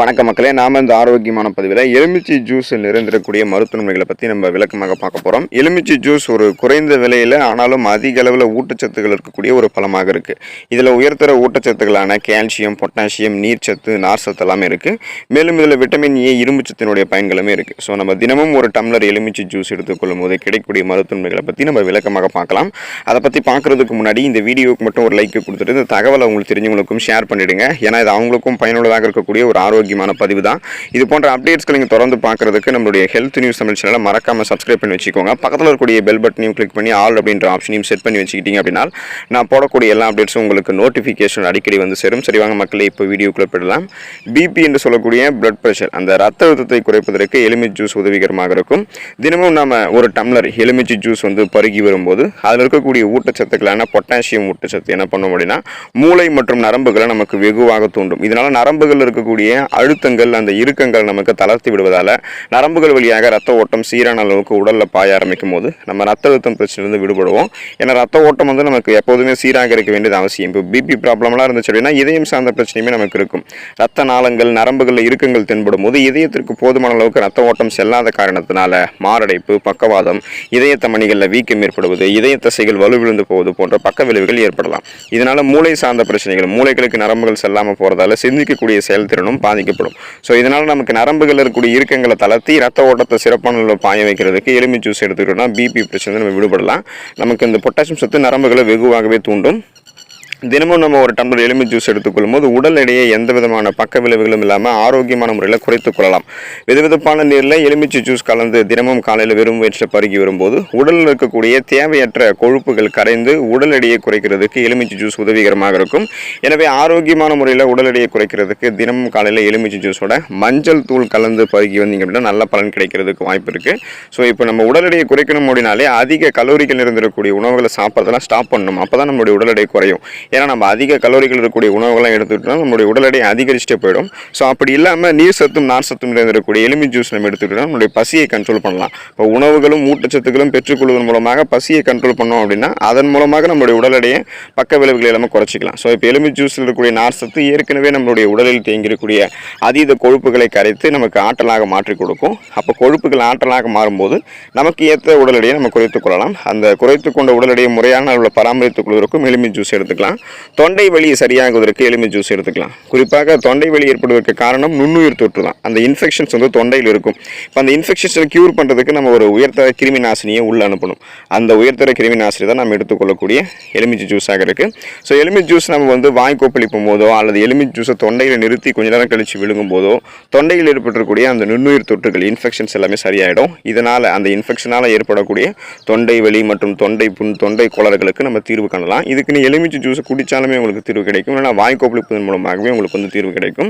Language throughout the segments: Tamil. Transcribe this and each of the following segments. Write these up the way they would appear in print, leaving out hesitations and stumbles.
வணக்க மக்களே, நாம இந்த ஆரோக்கியமான பதிவில் எலுமிச்சை ஜூஸ் நிறைந்திருக்கக்கூடிய மருத்துவமைகளை பற்றி நம்ம விளக்கமாக பார்க்க போகிறோம். எலுமிச்சை ஜூஸ் ஒரு குறைந்த விலையில் ஆனாலும் அதிக அளவில் ஊட்டச்சத்துக்கள் இருக்கக்கூடிய ஒரு பழமாக இருக்குது. இதில் உயர்தர ஊட்டச்சத்துக்களான கால்சியம், பொட்டாசியம், நீர்ச்சத்து, நார்ச்சத்து எல்லாமே இருக்குது. மேலும் இதில் விட்டமின் ஏ, இரும்பு சத்தினுடைய பயன்களுமே இருக்குது. ஸோ நம்ம தினமும் ஒரு டம்ளர் எலுமிச்சை ஜூஸ் எடுத்துக்கொள்ளும் போது கிடைக்கக்கூடிய மருத்துவமைகளை பற்றி நம்ம விளக்கமாக பார்க்கலாம். அதை பற்றி பார்க்குறதுக்கு முன்னாடி இந்த வீடியோவுக்கு மட்டும் ஒரு லைக் கொடுத்துட்டு இந்த தகவலை உங்களுக்கு தெரிஞ்சவங்களுக்கும் ஷேர் பண்ணிவிடுங்க. ஏன்னா இது அவங்களுக்கும் பயனுள்ளதாக இருக்கக்கூடிய ஒரு ஆரோக்கியமான பதிவு தான். இது போன்ற அப்டேட்ஸ்களை நீங்கள் தொடர்ந்து பார்க்கறதுக்கு நம்மளுடைய ஹெல்த் நியூஸ் தமிழ் சேனலை மறக்காம சப்ஸ்கிரைப் பண்ணி வச்சுக்கோங்க. பக்கத்தில் இருக்கக்கூடிய பெல் பட்டனையும் கிளிக் பண்ணி ஆல் அப்படின்ற ஆப்ஷனையும் செட் பண்ணி வச்சுக்கிட்டீங்க அப்படின்னா நான் போடக்கூடிய எல்லா அப்டேட்ஸும் உங்களுக்கு நோட்டிஃபிகேஷன் அடிக்கடி வந்து சேரும். சரி வாங்க மக்களே, இப்போ வீடியோக்குள்ள போயிடலாம். பிபி என்று சொல்லக்கூடிய பிளட் ப்ரெஷர், அந்த ரத்த அழுத்தத்தை குறைப்பதற்கு எலுமிச்சை ஜூஸ் உதவிகரமாக இருக்கும். தினமும் நம்ம ஒரு டம்ளர் எலுமிச்சை ஜூஸ் பருகி வரும்போது அதில் இருக்கக்கூடிய ஊட்டச்சத்துக்களான பொட்டாசியம் ஊட்டச்சத்து என்ன பண்ணும் அப்படின்னா மூளை மற்றும் நரம்புகளை நமக்கு வெகுவாக தூண்டும். இதனால நரம்புகள் இருக்கக்கூடிய அழுத்தங்கள், அந்த இறுக்கங்கள் நமக்கு தளர்த்தி விடுவதால நரம்புகள் வழியாக ரத்த ஓட்டம் சீரான அளவுக்கு உடலில் பாய ஆரம்பிக்கும் போது நம்ம ரத்த அழுத்தம் பிரச்சனையிலிருந்து விடுபடுவோம். ஏன்னா ரத்த ஓட்டம் நமக்கு எப்போதுமே சீராக இருக்க வேண்டியது அவசியம். இப்போ பிபி ப்ராப்ளம்லாம் இருந்துச்சு அப்படின்னா இதயம் சார்ந்த பிரச்சனையுமே நமக்கு இருக்கும். ரத்த நாளங்கள், நரம்புகளில் இறுக்கங்கள் தென்படும் போது இதயத்திற்கு போதுமான அளவுக்கு ரத்த ஓட்டம் செல்லாத காரணத்தினால மாரடைப்பு, பக்கவாதம், இதய தமனிகளில் வீக்கம் ஏற்படுவது, இதய தசைகள் வலுவிழுந்து போவது போன்ற பக்க விளைவுகள் ஏற்படலாம். இதனால மூளை சார்ந்த பிரச்சனைகள், மூளைகளுக்கு நரம்புகள் செல்லாமல் போறதால சிந்திக்கக்கூடிய செயல்திறனும் பாதிக்கப்படும். ஸோ இதனால் நமக்கு நரம்புகள் இருக்கக்கூடிய இறுக்கங்களை தளர்த்தி ரத்த ஓட்டத்தை சிறப்பான அளவில் பாய வைக்கிறதுக்கு எலுமிச்சை ஜூஸ் எடுத்துக்கிட்டோம்னா பிபி பிரச்சனை நம்ம விடுபடலாம். நமக்கு இந்த பொட்டாசியம் சத்து நரம்புகளை வெகுவாகவே தூண்டும். தினமும் நம்ம ஒரு டம்ளர் எலுமிச்சை ஜூஸ் எடுத்துக்கொள்ளும் போது உடல் எடையை எந்த விதமான பக்க விளைவுகளும் இல்லாமல் ஆரோக்கியமான முறையில் குறைத்துக் கொள்ளலாம். வெதுவெதுப்பான நீரில் எலுமிச்சை ஜூஸ் கலந்து தினமும் காலையில் வெறும் வயிற்றில் பருகி வரும்போது உடலில் இருக்கக்கூடிய தேவையற்ற கொழுப்புகள் கரைந்து உடல் எடையை குறைக்கிறதுக்கு எலுமிச்சை ஜூஸ் உதவிகரமாக இருக்கும். எனவே ஆரோக்கியமான முறையில் உடல் எடையை குறைக்கிறதுக்கு தினமும் காலையில் எலுமிச்சை ஜூஸோட மஞ்சள் தூள் கலந்து பருகி வந்தீங்க அப்படின்னா நல்ல பலன் கிடைக்கிறதுக்கு வாய்ப்பு இருக்குது. ஸோ இப்போ நம்ம உடல் எடையை குறைக்கணும் அப்படின்னாலே அதிக கலோரிகள் இருந்திருக்கக்கூடிய உணவுகளை சாப்பிட்றதெல்லாம் ஸ்டாப் பண்ணணும். அப்போ தான் நம்மளுடைய உடல் எடை குறையும். ஏன்னா நம்ம அதிக கலோரிகள் இருக்கக்கூடிய உணவுகள்லாம் எடுத்துக்கிட்டோம்னா நம்மளுடைய உடல் எடை அதிகரிச்சுட்டே போயிடும். ஸோ அப்படி இல்லாமல் நீர் சத்தும் நார் சத்தும் இருக்கக்கூடிய எலுமிச்சை ஜூஸ் நம்ம எடுத்துக்கிட்டோம்னா நம்மளுடைய பசியை கண்ட்ரோல் பண்ணலாம். இப்போ உணவுகளும் ஊட்டச்சத்துக்களும் பெற்றுக்கொள்வதன் மூலமாக பசியை கண்ட்ரோல் பண்ணோம் அப்படின்னா அதன் மூலமாக நம்மளுடைய உடல் எடையை பக்க விளைவுகள் எல்லாமே குறைச்சிக்கலாம். ஸோ இப்போ எலுமிச்சை ஜூஸில் இருக்கக்கூடிய நார் சத்து ஏற்கனவே நம்மளுடைய உடலில் தேங்கியிருக்கக்கூடிய அதீத கொழுப்புகளை கரைத்து நமக்கு ஆற்றலாக மாற்றி கொடுக்கும். அப்போ கொழுப்புகள் ஆற்றலாக மாறும்போது நமக்கு ஏற்ற உடல் எடையை நம்ம குறைத்துக் கொள்ளலாம். அந்த குறைத்து கொண்ட உடல் எடையை முறையான அளவில் பராமரித்துக் கொள்வதற்கும் எலுமிச்சை ஜூஸ் எடுத்துக்கலாம். தொண்டை வலி சரியாகுவதற்கு எலுமிச்சை ஜூஸ் எடுத்துக்கலாம். குறிப்பாக தொண்டை வலி ஏற்படுவதற்கு காரணம் நுண்ணுயிர் தொற்று தான். அந்த இன்ஃபெக்ஷன்ஸ் தொண்டையில் இருக்கும். இப்போ அந்த இன்ஃபெக்ஷன்ஸை கியூர் பண்ணுறதுக்கு நம்ம ஒரு உயர்தர கிருமி நாசினியை உள்ள அனுப்பணும். அந்த உயர்தர கிருமி நாசினி தான் நம்ம எடுத்துக்கொள்ளக்கூடிய எலுமிச்சை ஜூஸாக இருக்குது. ஸோ எலுமிச்சை ஜூஸ் நம்ம வாய் கொப்பளிக்கும் போதோ அல்லது எலுமிச்சை ஜூஸை தொண்டையில் நிறுத்தி கொஞ்ச நேரம் கழித்து விழுங்கும் போதோ தொண்டையில் ஏற்பட்டிருக்கக்கூடிய அந்த நுண்ணுயிர் தொற்றுகள், இன்ஃபெக்ஷன்ஸ் எல்லாமே சரியாயிடும். இதனால் அந்த இன்ஃபெக்ஷனால் ஏற்படக்கூடிய தொண்டை வலி மற்றும் தொண்டை புண், தொண்டை கோளாறுகளுக்கு நம்ம தீர்வு காணலாம். இதுக்குன்னு எலுமிச்சை ஜூஸை குடித்தாலுமே உங்களுக்கு தீர்வு கிடைக்கும். இல்லைனா வாய் கொப்பளிப்பதன் மூலமாகவே உங்களுக்கு தீர்வு கிடைக்கும்.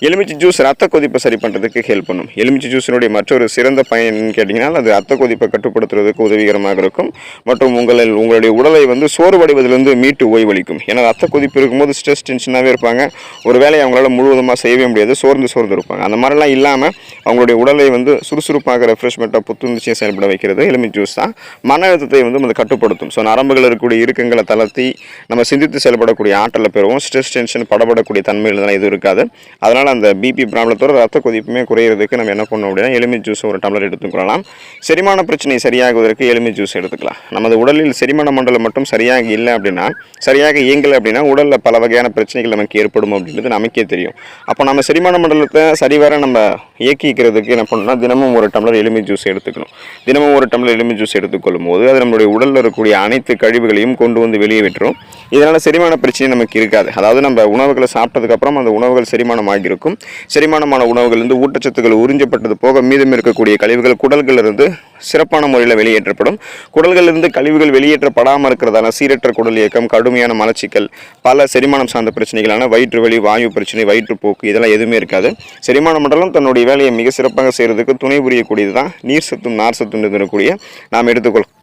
எலுமிச்சை ஜூஸ் ரத்த கொதிப்பை சரி பண்ணுறதுக்கு ஹெல்ப் பண்ணும். எலுமிச்சை ஜூஸினுடைய மற்றொரு சிறந்த பயன் என்னன்னு கேட்டிங்கன்னா அது ரத்த கொதிப்பை கட்டுப்படுத்துறதுக்கு உதவிகரமாக இருக்கும். மற்றும் உங்களுடைய உடலை சோர்வடைவதிலிருந்து மீட்டு ஓய்வளிக்கும். ஏன்னா ரத்த கொதிப்பு இருக்கும்போது ஸ்ட்ரெஸ், டென்ஷனாகவே இருப்பாங்க. ஒரு வேலையை அவங்களால முழுவதுமாக செய்யவே முடியாது, சோர்ந்து இருப்பாங்க. அந்த மாதிரிலாம் இல்லாமல் அவங்களுடைய உடலை சுறுசுறுப்பாக, ரெஃப்ரெஷ்மெண்ட்டாக, புத்துணர்ச்சியை செயல்பட வைக்கிறது எலுமிச்சை ஜூஸ் தான். மன அழுத்தத்தை அது கட்டுப்படுத்தும். ஸோ நரம்புகள் இருக்கக்கூடிய இறுக்கங்களை தளர்த்தி நம்ம சிந்தித்து செயல்படக்கூடிய ஆற்றலை பெறுவோம். ஸ்ட்ரெஸ், டென்ஷன், படப்படக்கூடிய தன்மைகள் தான் எதுவும் இருக்காது. அதனால் அந்த பிபி ப்ராப்ளத்தோட ரத்த கொதிப்புமே குறையிறதுக்கு நம்ம என்ன பண்ணோம் அப்படின்னா எலுமிச்சை ஜூஸ் ஒரு டம்ளர் எடுத்துக்கொள்ளலாம். செரிமான பிரச்சனை சரியாகுவதற்கு எலுமிச்சை ஜூஸ் எடுத்துக்கலாம். நமது உடலில் செரிமான மண்டலம் மட்டும் சரியாக இல்லை அப்படின்னா, சரியாக இயங்கலை அப்படின்னா உடலில் பல வகையான பிரச்சனைகள் நமக்கு ஏற்படும் அப்படின்றது நமக்கே தெரியும். அப்போ நம்ம செரிமான மண்டலத்தை சரிவர நம்ம இயக்கிக்கிறதுக்கு என்ன பண்ணணும்னா தினமும் ஒரு டம்ளர் எலுமிச்சை ஜூஸ் எடுத்துக்கணும். தினமும் ஒரு டம்ளர் எலுமிச்சை ஜூஸ் எடுத்துக்கொள்ளும் போது அது நம்மளுடைய உடலில் இருக்கக்கூடிய அனைத்து கழிவுகளையும் கொண்டு வெளியே விட்டுரும். இதனால் செரிமான பிரச்சனை நமக்கு இருக்காது. அதாவது நம்ம உணவுகளை சாப்பிட்டதுக்கப்புறம் அந்த உணவுகள் செரிமானமாக இருக்கும். செரிமானமான உணவுகள் ஊட்டச்சத்துக்கள் உறிஞ்சப்பட்டது போக மீதம் இருக்கக்கூடிய கழிவுகள் குடல்களிலிருந்து சிறப்பான முறையில் வெளியேற்றப்படும். குடல்களிலிருந்து கழிவுகள் வெளியேற்றப்படாமல் இருக்கிறதான சீரற்ற குடல் இயக்கம், கடுமையான மலச்சிக்கல், பல செரிமானம் சார்ந்த பிரச்சனைகளான வயிற்று வலி, வாயு பிரச்சனை, வயிற்றுப்போக்கு இதெல்லாம் எதுவுமே இருக்காது. செரிமான மண்டலம் தன்னுடைய வேலையை மிக சிறப்பாக செய்கிறதுக்கு துணை புரியக்கூடியது தான் நீர் சத்தும் நார் சத்தும் இருக்கக்கூடிய நாம் எடுத்துக்கொள்ள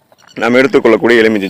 நாம் எடுத்துக்கொள்ளக்கூடிய எலுமிச்சை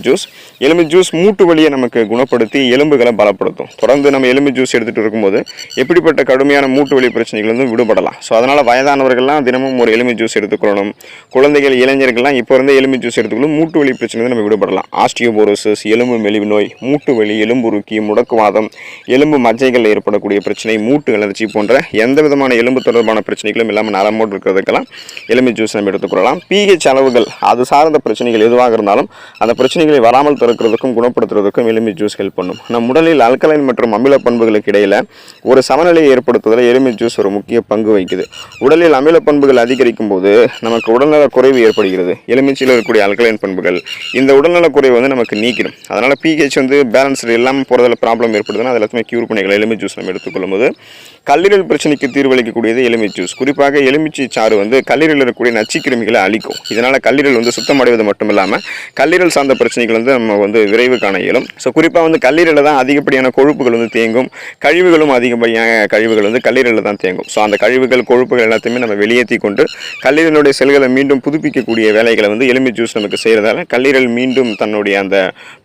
ஜூஸ் மூட்டு வலியை நமக்கு குணப்படுத்தி எலும்புகளை பலப்படுத்தும். தொடர்ந்து நம்ம எலுமிச்சை ஜூஸ் எடுத்துகிட்டு இருக்கும்போது எப்படிப்பட்ட கடுமையான மூட்டு வலி பிரச்சனைகள் வந்து விடுபடலாம். ஸோ அதனால் வயதானவர்கள்லாம் தினமும் ஒரு எலுமிச்சை ஜூஸ் எடுத்துக்கொள்ளணும். குழந்தைகள் இளைஞர்கள்லாம் இப்போ இருந்தே எலுமிச்சை ஜூஸ் எடுத்துக்கொள்ளும் மூட்டு வலி பிரச்சனை நம்ம விடுபடலாம். ஆஸ்டியோபோரோசிஸ், எலும்பு மெலிவு நோய், மூட்டு வலி, எலும்புருக்கி, முடக்குவாதம், எலும்பு மஜ்ஜைகள் ஏற்படக்கூடிய பிரச்சனை, மூட்டு அலர்ச்சி போன்ற எந்த விதமான எலும்பு தொடர்பான பிரச்சனைகளும் இல்லாமல் நலமோடு இருக்கிறதுக்கெல்லாம் எலுமிச்சை ஜூஸ் நம்ம எடுத்துக்கொள்ளலாம். pH அளவுகள் அது சார்ந்த பிரச்சனைகள் எதுவாக இருந்தாலும் அந்த பிரச்சனைகளை வராமல் தடுக்கிறதுக்கும் குணப்படுத்துறதுக்கும் எலுமிச்சை ஜூஸ் ஹெல்ப் பண்ணும். நம் உடலில் அல்கலைன் மற்றும் அமில பண்புகளுக்கு இடையில ஒரு சமநிலையை ஏற்படுத்துவதில் எலுமிச்சை ஜூஸ் ஒரு முக்கிய பங்கு வகிக்குது. உடலில் அமில பண்புகள் அதிகரிக்கும் போது நமக்கு உடல்நல குறைவு ஏற்படுகிறது. எலுமிச்சையில் இருக்கக்கூடிய அல்கலைன் பண்புகள் இந்த உடல்நல குறைவு வந்து நமக்கு நீக்கிடும். அதனால் pH வந்து பேலன்ஸ்டு இல்லாமல் போகிறதுல ப்ராப்ளம் ஏற்படுதுன்னா அது எல்லாத்தையுமே க்யூர் பண்ணிக்கலாம். எலுமிச்சை ஜூஸ் நம்ம எடுத்துக்கொள்ளும் போது கல்லீரல் பிரச்சனைக்கு தீர்வளிக்கக்கூடியது எலுமிச்சை ஜூஸ். குறிப்பாக எலுமிச்சை சாறு வந்து கல்லீரலில் இருக்கக்கூடிய நச்சுக்கிருமிகளை அழிக்கும். இதனால் கல்லீரல் வந்து சுத்தமடைவது மட்டும் இல்லாமல் கல்லீரல் சார்ந்த பிரச்சனைகள் வந்து நம்ம வந்து விரைவு காண இயலும். ஸோ குறிப்பாக வந்து கல்லீரலில் தான் அதிகப்படியான கொழுப்புகள் வந்து தேங்கும். கழிவுகளும் அதிகப்படியான கழிவுகள் வந்து கல்லீரலில் தான் தேங்கும். ஸோ அந்த கழிவுகள் கொழுப்புகள் எல்லாத்தையுமே நம்ம வெளியேற்றி கொண்டு கல்லீரலுடைய செல்களை மீண்டும் புதுப்பிக்கக்கூடிய வேலைகளை வந்து எலுமிச்சை ஜூஸ் நமக்கு செய்கிறதால கல்லீரல் மீண்டும் தன்னுடைய அந்த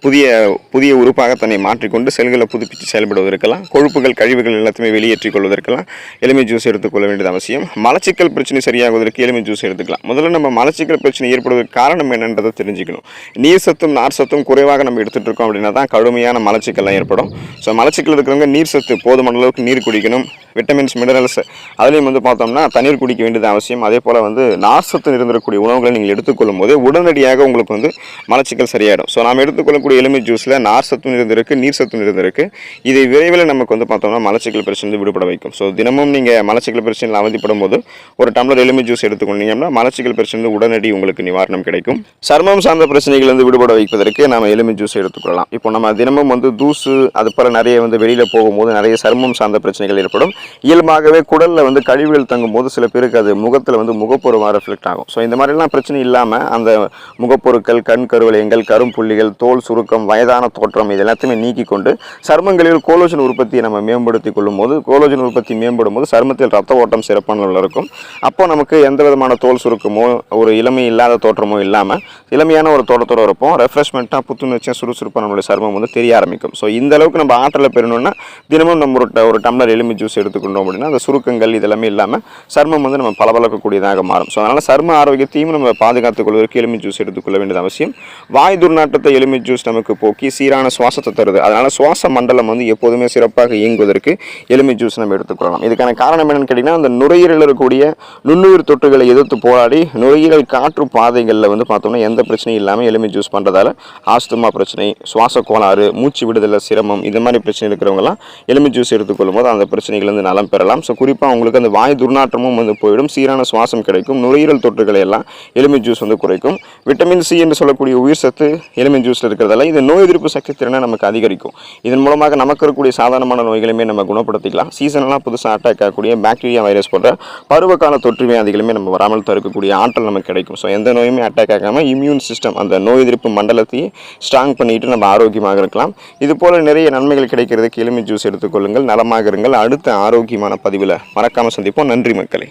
புதிய உறுப்பாக தன்னை மாற்றிக்கொண்டு செல்களை புதுப்பித்து செயல்படுவதற்கெல்லாம் கொழுப்புகள் கழிவுகள் எல்லாத்தையுமே வெளியேற்றிக் கொள்வதற்கெல்லாம் எலுமிச்சை ஜூஸ் எடுத்துக்கொள்ள வேண்டியது அவசியம். மலச்சிக்கல் பிரச்சனை சரியாகுவதற்கு எலுமிச்சை ஜூஸ் எடுத்துக்கலாம். முதல்ல நம்ம மலச்சிக்கல் பிரச்சனை ஏற்படுவதற்கு காரணம் என்னன்றதை தெரிஞ்சுக்கணும். நீர் சத்தும் நார் சத்தும் குறைவாக நம்ம எடுத்துகிட்டு இருக்கோம் அப்படின்னா தான் கடுமையான மலச்சிக்கல்லாம் ஏற்படும். ஸோ மலச்சிக்கல் இருக்கிறவங்க நீர் சத்து போதுமான அளவுக்கு நீர் குடிக்கணும். விட்டமின்ஸ், மினரல்ஸ் அதுலேயும் வந்து பார்த்தோம்னா தண்ணீர் குடிக்க வேண்டியது அவசியம். அதே போல் வந்து நார் சத்து இருந்திருக்கக்கூடிய உணவுகளை நீங்கள் எடுத்துக்கொள்ளும் போது உடனடியாக உங்களுக்கு வந்து மலச்சிக்கல் சரியாயிடும். ஸோ நாம் எடுத்துக்கொள்ளக்கூடிய எலுமிச்சை ஜூஸில் நார் சத்தும் இருந்திருக்கு, நீர் சத்தும் இருந்திருக்கு. இதை விரைவில் நமக்கு வந்து பார்த்தோம்னா மலச்சிக்கல் பிரச்சனை விடுபட வைக்கும். ஸோ தினமும் நீங்கள் மலச்சிக்கல் பிரச்சனையில் அவதிப்படும் போது ஒரு டம்ளர் எலுமிச்சை ஜூஸ் எடுத்துக்கொண்டீங்கன்னா மலச்சிக்கல் பிரச்சனை உடனடி உங்களுக்கு நிவாரணம் கிடைக்கும். சர்மம் சார்ந்த பிரச்சனைகள் வந்து விடுபட வைப்பதற்கு நம்ம எலுமிச்சை ஜூஸ் எடுத்துக்கொள்ளலாம். இப்போ நம்ம தினமும் வந்து தூசு அது போல் நிறைய வந்து வெளியில் போகும்போது நிறைய சர்மம் சார்ந்த பிரச்சனைகள் ஏற்படும். இயல்பாகவே குடலில் வந்து கழிவுகள் தங்கும் போது சில பேருக்கு அது முகத்தில் வந்து முகப்பொருவாக ரிஃப்ளெக்ட் ஆகும். ஸோ இந்த மாதிரிலாம் பிரச்சனை இல்லாமல் அந்த முகப்பொருட்கள், கண் கருவளையங்கள், கரும்புள்ளிகள், தோல் சுருக்கம், வயதான தோற்றம் இது எல்லாத்தையுமே நீக்கி கொண்டு சர்மங்களில் கோலோஜன் உற்பத்தியை நம்ம மேம்படுத்தி கொள்ளும் போது கோலோஜன் உற்பத்தி மேம்படும் போது சருமத்தில் ரத்த ஓட்டம் சிறப்பான அளவில் இருக்கும். அப்போ நமக்கு எந்த விதமான தோல் சுருக்கமோ ஒரு இளமை இல்லாத தோற்றமோ இல்லாமல் இளமையான ஒரு தோற்றத்தோடு இருப்போம். ரெஃப்ரெஷ்மெண்ட்டாக புத்துணர்ச்சியாக சுறுசுறுப்பாக நம்மளுடைய சருமம் வந்து தெரிய ஆரம்பிக்கும். ஸோ இந்த அளவுக்கு நம்ம ஆற்றலை பெறணும்னா தினமும் நம்ம ஒரு டம்ளர் எலுமிச்சை ஜூஸ் எடுத்துக்கொண்டோம் அப்படின்னா அந்த சுருக்கங்கள் இதெல்லாமே இல்லாமல் சருமம் வந்து நம்ம பளபளக்கக்கூடியதாக மாறும். ஸோ அதனால் சரும ஆரோக்கியத்தையும் நம்ம பாதுகாத்துக் கொள்வதற்கு எலுமிச்சை ஜூஸ் எடுத்துக்கொள்ள வேண்டியது அவசியம். வாய் துர்நாற்றத்தை எலுமிச்சை ஜூஸ் நமக்கு போக்கி சீரான சுவாசத்தை தருது. அதனால் சுவாச மண்டலம் வந்து எப்போதுமே சிறப்பாக இயங்குவதற்கு எலுமிச்சை ஜூஸ் நம்ம எடுத்துக்கொள்ளலாம். இதுக்கான காரணம் என்னன்னு கேட்டிங்கன்னா அந்த நுரையீரலில் இருக்கக்கூடிய நுண்ணுயிர் தொற்றுகளை எதிர்த்து போராடி நுரையீரல் காற்று பாதைகளில் வந்து பார்த்தோம்னா எந்த பிரச்சனையும் இல்லாமல் எலுமிச்சை ஜூஸ் பண்ணுறதால ஆஸ்துமா பிரச்சனை, சுவாச கோளாறு, மூச்சு விடுதலை சிரமம் இந்த மாதிரி பிரச்சனை இருக்கிறவங்கலாம் எலுமிச்சை ஜூஸ் எடுத்துக்கொள்ளும் போது அந்த பிரச்சனைகள் வந்து நலம் பெறலாம். ஸோ குறிப்பாக உங்களுக்கு அந்த வாய் துர்நாற்றமும் வந்து போயிடும், சீரான சுவாசம் கிடைக்கும், நுரையீரல் தொற்றுகளை எல்லாம் எலுமிச்சை ஜூஸ் வந்து குறைக்கும். விட்டமின் சி என்று சொல்லக்கூடிய உயிர் சத்து எலுமிச்சை ஜூஸில் இருக்கிறதால இது நோய் எதிர்ப்பு சக்தி திறனை நமக்கு அதிகரிக்கும். இதன் மூலமாக நமக்கு இருக்கக்கூடிய சாதாரணமான நோய்களையுமே நம்ம குணப்படுத்திக்கலாம். சீசனெல்லாம் புதுசாக அட்டாக் ஆகக்கூடிய பாக்டீரியா, வைரஸ் போன்ற பருவகால தொற்று வியாதிகளுமே நம்ம வராமல் தடுக்கக்கூடிய ஆற்றல் நமக்கு கிடைக்கும். ஸோ எந்த நோயுமே அட்டாக் ஆகாமல் இம்யூன் சிஸ்டம் அந்த நோய் எதிர்ப்பு மண்டலத்தையே ஸ்ட்ராங் பண்ணிட்டு நம்ம ஆரோக்கியமாக இருக்கலாம். இது போல நிறைய நன்மைகள் கிடைக்கிறதுக்கு எலுமிச்சை ஜூஸ் எடுத்துக்கொள்ளுங்கள். நலமாக இருங்கள். அடுத்த ஆரோக்கியமான பதிவில் மறக்காமல் சந்திப்போம். நன்றி மக்களே.